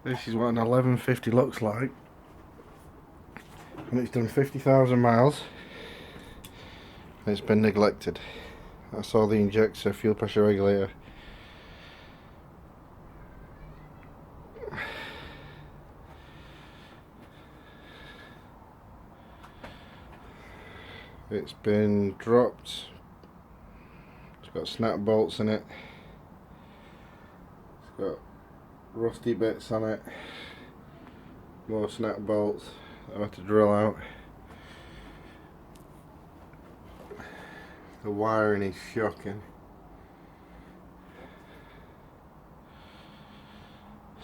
This is what an 1150 looks like, and it's done 50,000 miles. It's been neglected. That's all the injector, fuel pressure regulator. It's been dropped. It's got snap bolts in it. It's got rusty bits on it. More snap bolts I've had to drill out. The wiring is shocking.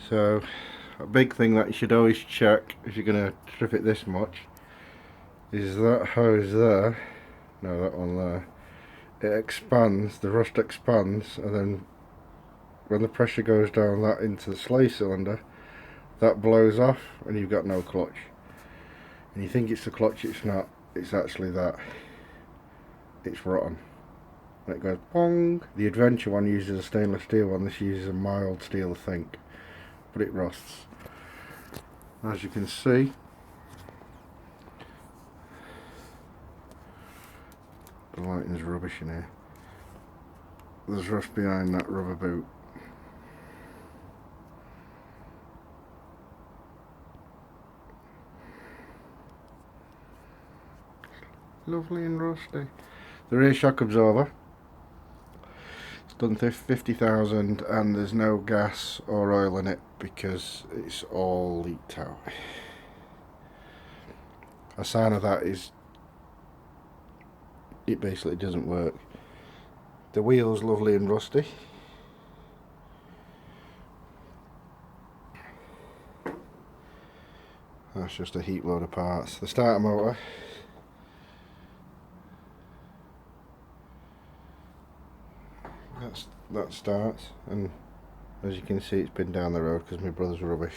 So a big thing that you should always check if you're going to strip it this much is that hose there, no, that one there, it expands, the rust expands, and then when the pressure goes down that into the sleigh cylinder, that blows off and you've got no clutch. And you think it's the clutch, it's not, it's actually that. It's rotten. And it goes pong. The Adventure one uses a stainless steel one, this uses a mild steel, I think, but it rusts. As you can see, the lighting's rubbish in here. There's rust behind that rubber boot. Lovely and rusty. The rear shock absorber, it's done 50,000 and there's no gas or oil in it because it's all leaked out. A sign of that is it basically doesn't work. The wheel's lovely and rusty. That's just a heap load of parts. The starter motor, that starts, and as you can see it's been down the road because my brother's rubbish.